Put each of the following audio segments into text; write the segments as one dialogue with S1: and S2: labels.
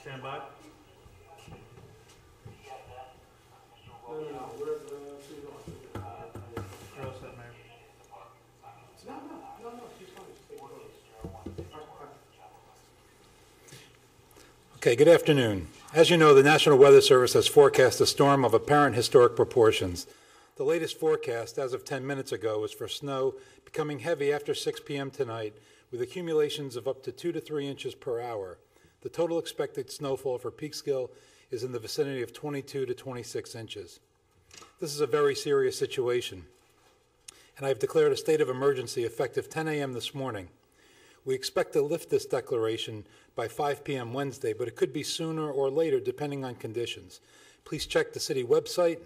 S1: Stand by.
S2: No, we're at the city hall.
S1: You're all set, Mayor.
S2: No, she's fine, she's taking photos.
S3: Okay, good afternoon. As you know, the National Weather Service has forecast a storm of apparent historic proportions. The latest forecast, as of 10 minutes ago, was for snow becoming heavy after 6 p.m. tonight, with accumulations of up to 2 to 3 inches per hour. The total expected snowfall for Peekskill is in the vicinity of 22 to 26 inches. This is a very serious situation, and I have declared a state of emergency effective 10 a.m. this morning. We expect to lift this declaration by 5 p.m. Wednesday, but it could be sooner or later depending on conditions. Please check the city website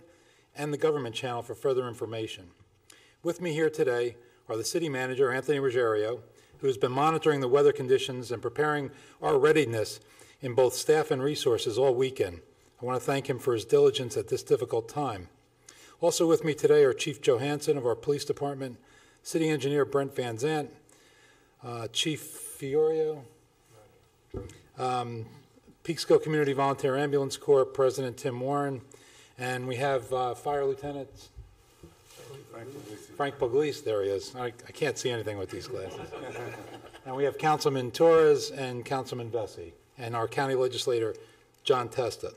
S3: and the government channel for further information. With me here today are the city manager, Anthony Ruggiero, who has been monitoring the weather conditions and preparing our readiness in both staff and resources all weekend. I want to thank him for his diligence at this difficult time. Also with me today are Chief Johansson of our police department, City Engineer Brent Van Zant, Chief Fiorio, Peekskill Community Volunteer Ambulance Corps President Tim Warren, and we have Fire Lieutenant Frank Puglisi. There he is. I can't see anything with these glasses. And we have Councilman Torres and Councilman Vesey, and our county legislator, John Testa.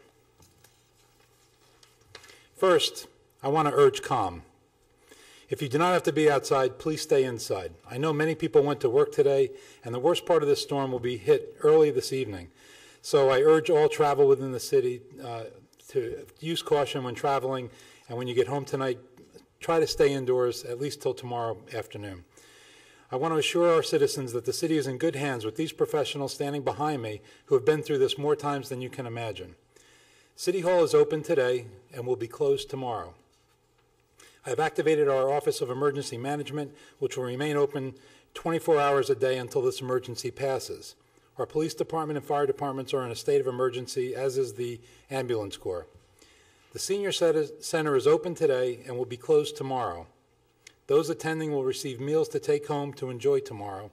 S3: First, I want to urge calm. If you do not have to be outside, please stay inside. I know many people went to work today, and the worst part of this storm will be hit early this evening. So I urge all travel within the city to use caution when traveling, and when you get home tonight, try to stay indoors at least till tomorrow afternoon. I want to assure our citizens that the city is in good hands with these professionals standing behind me who have been through this more times than you can imagine. City Hall is open today and will be closed tomorrow. I have activated our Office of Emergency Management, which will remain open 24 hours a day until this emergency passes. Our police department and fire departments are in a state of emergency, as is the ambulance corps. The senior center is open today and will be closed tomorrow. Those attending will receive meals to take home to enjoy tomorrow.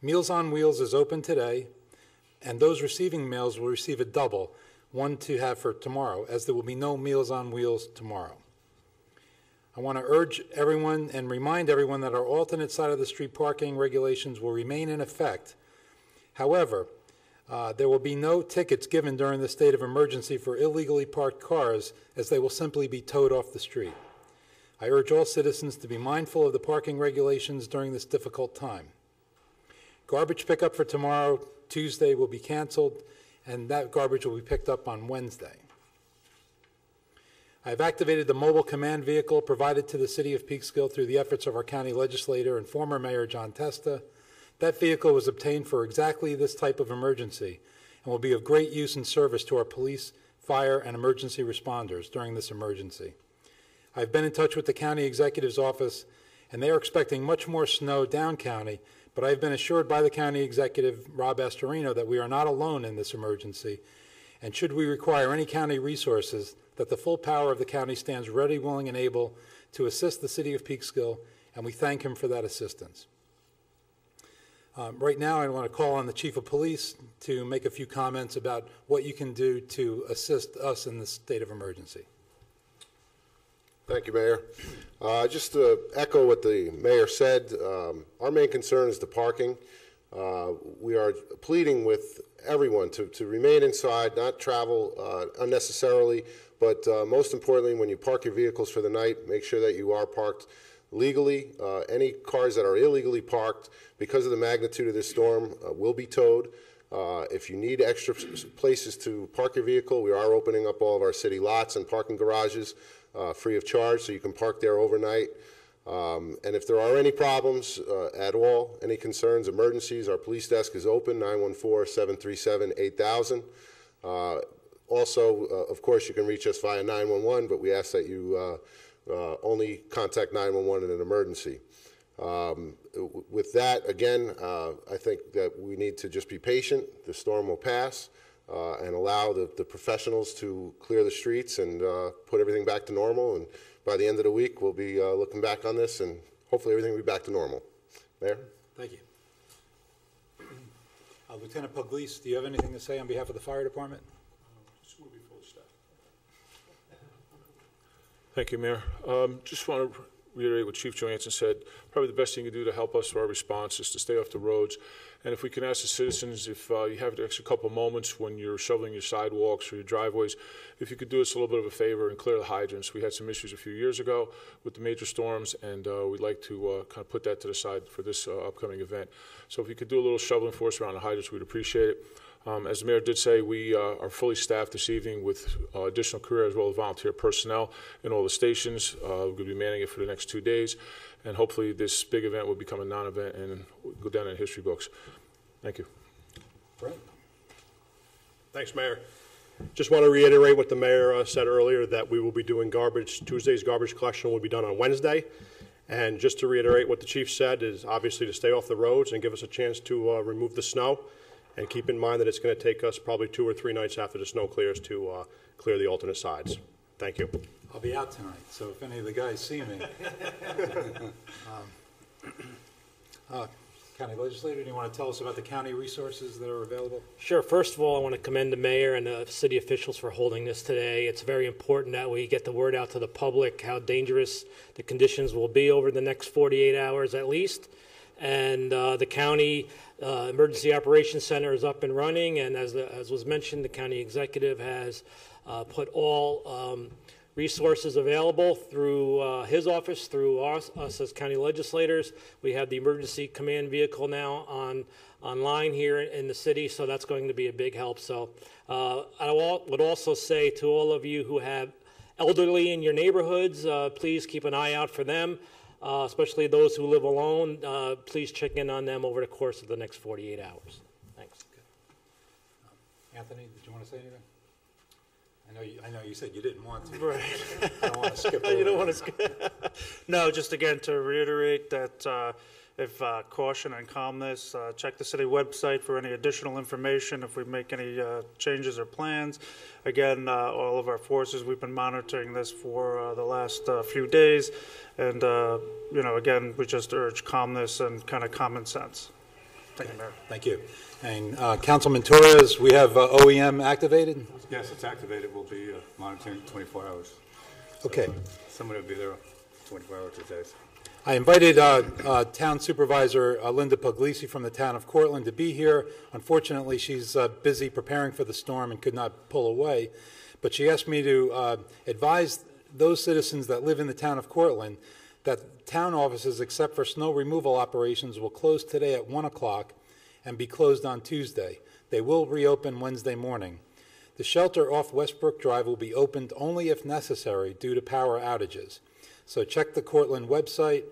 S3: Meals on Wheels is open today, and those receiving meals will receive a double, one to have for tomorrow, as there will be no Meals on Wheels tomorrow. I want to urge everyone and remind everyone that our alternate side of the street parking regulations will remain in effect. However, there will be no tickets given during the state of emergency for illegally parked cars, as they will simply be towed off the street. I urge all citizens to be mindful of the parking regulations during this difficult time. Garbage pickup for tomorrow, Tuesday, will be canceled, and that garbage will be picked up on Wednesday. I have activated the mobile command vehicle provided to the city of Peekskill through the efforts of our county legislator and former mayor John Testa. That vehicle was obtained for exactly this type of emergency and will be of great use and service to our police, fire, and emergency responders during this emergency. I've been in touch with the county executive's office, and they are expecting much more snow down county, but I've been assured by the county executive, Rob Astorino, that we are not alone in this emergency, and should we require any county resources, that the full power of the county stands ready, willing, and able to assist the city of Peekskill, and we thank him for that assistance. Right now, I want to call on the Chief of Police to make a few comments about what you can do to assist us in this state of emergency.
S4: Thank you, Mayor. Just to echo what the Mayor said, our main concern is the parking. We are pleading with everyone to remain inside, not travel unnecessarily, but most importantly, when you park your vehicles for the night, make sure that you are parked legally. Any cars that are illegally parked, because of the magnitude of this storm, will be towed. If you need extra places to park your vehicle, we are opening up all of our city lots and parking garages free of charge, so you can park there overnight. And if there are any problems at all, any concerns, emergencies, our police desk is open, 914-737-8000. Also, of course, you can reach us via 911, but we ask that you only contact 911 in an emergency. With that, again, I think that we need to just be patient. The storm will pass, and allow the professionals to clear the streets and put everything back to normal. And by the end of the week, we'll be looking back on this, and hopefully everything will be back to normal. Mayor?
S3: Thank you. Lieutenant Pugliese, do you have anything to say on behalf of the fire department?
S2: School will be full staff.
S5: Thank you, Mayor. Just want to reiterate what Chief Johansson said. Probably the best thing you can do to help us for our response is to stay off the roads. And if we can ask the citizens, if you have an extra couple moments when you're shoveling your sidewalks or your driveways, if you could do us a little bit of a favor and clear the hydrants. We had some issues a few years ago with the major storms, and we'd like to kind of put that to the side for this upcoming event. So if you could do a little shoveling for us around the hydrants, we'd appreciate it. As the mayor did say, we are fully staffed this evening with additional career as well as volunteer personnel in all the stations. We're going to be manning it for the next 2 days, and hopefully this big event will become a non-event and go down in history books. Thank you.
S3: Brett?
S6: Thanks, Mayor. Just want to reiterate what the mayor said earlier, that we will be doing Tuesday's garbage collection will be done on Wednesday. And just to reiterate what the chief said is obviously to stay off the roads and give us a chance to remove the snow. And keep in mind that it's going to take us probably 2 or 3 nights after the snow clears to clear the alternate sides. Thank you.
S3: I'll be out tonight, so if any of the guys see me. County Legislator, do you want to tell us about the county resources that are available?
S7: Sure. First of all, I want to commend the mayor and the city officials for holding this today. It's very important that we get the word out to the public how dangerous the conditions will be over the next 48 hours at least. And the county emergency operations center is up and running, and as was mentioned, the county executive has put all resources available through his office, through us as county legislators. We have the emergency command vehicle now online here in the city, so that's going to be a big help. So I would also say to all of you who have elderly in your neighborhoods, please keep an eye out for them. Especially those who live alone, please check in on them over the course of the next 48 hours. Thanks.
S3: Anthony, did you want to say anything? I know you said you didn't want to.
S1: Right.
S3: I don't want to skip over
S1: You don't
S3: it.
S1: want to skip. No, just again to reiterate that if caution and calmness, check the city website for any additional information if we make any changes or plans. Again, all of our forces, we've been monitoring this for the last few days. And, again, we just urge calmness and kind of common sense. Thank you, Mayor.
S3: Thank you. And Councilman Torres, we have OEM activated?
S8: Yes, it's activated. We'll be monitoring 24 hours.
S3: Okay.
S8: Somebody will be there 24 hours a day.
S3: I invited Town Supervisor Linda Pugliese from the town of Cortland to be here. Unfortunately, she's busy preparing for the storm and could not pull away. But she asked me to advise those citizens that live in the town of Cortland that town offices, except for snow removal operations, will close today at 1 o'clock and be closed on Tuesday. They will reopen Wednesday morning. The shelter off Westbrook Drive will be opened only if necessary due to power outages. So check the Cortland website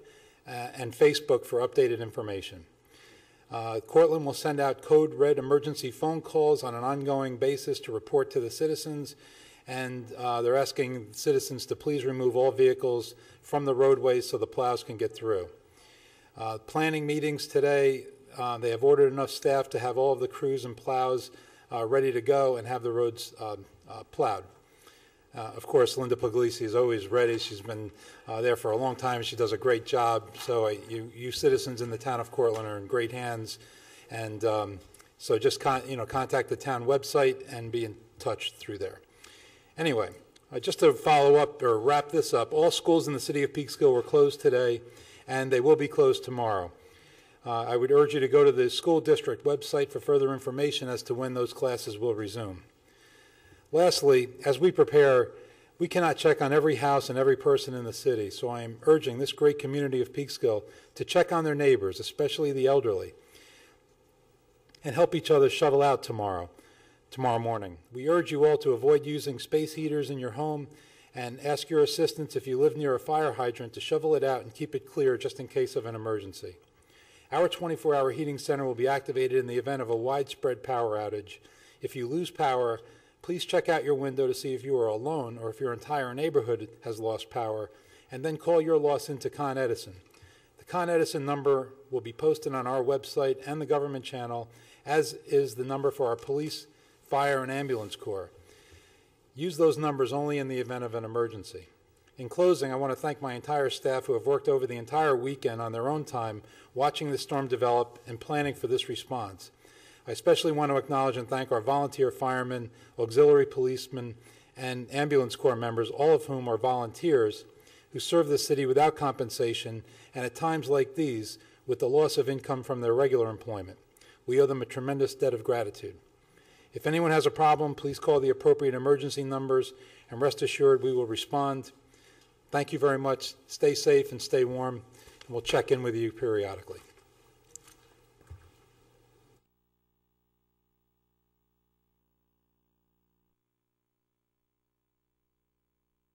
S3: and Facebook for updated information. Cortland will send out code red emergency phone calls on an ongoing basis to report to the citizens, and they're asking citizens to please remove all vehicles from the roadways so the plows can get through. Planning meetings today, they have ordered enough staff to have all of the crews and plows ready to go and have the roads plowed. Of course, Linda Pugliese is always ready. She's been there for a long time. She does a great job. So you citizens in the town of Cortland are in great hands. And so just contact the town website and be in touch through there. Anyway, just to follow up or wrap this up, all schools in the city of Peekskill were closed today, and they will be closed tomorrow. I would urge you to go to the school district website for further information as to when those classes will resume. Lastly, as we prepare, we cannot check on every house and every person in the city, so I am urging this great community of Peekskill to check on their neighbors, especially the elderly, and help each other shovel out tomorrow morning. We urge you all to avoid using space heaters in your home and ask your assistants if you live near a fire hydrant to shovel it out and keep it clear just in case of an emergency. Our 24-hour heating center will be activated in the event of a widespread power outage. If you lose power, please check out your window to see if you are alone or if your entire neighborhood has lost power, and then call your loss into Con Edison. The Con Edison number will be posted on our website and the government channel, as is the number for our police, fire, and ambulance corps. Use those numbers only in the event of an emergency. In closing, I want to thank my entire staff who have worked over the entire weekend on their own time, watching the storm develop and planning for this response. I especially want to acknowledge and thank our volunteer firemen, auxiliary policemen, and ambulance corps members, all of whom are volunteers who serve the city without compensation and at times like these with the loss of income from their regular employment. We owe them a tremendous debt of gratitude. If anyone has a problem, please call the appropriate emergency numbers, and rest assured we will respond. Thank you very much. Stay safe and stay warm, and we'll check in with you periodically.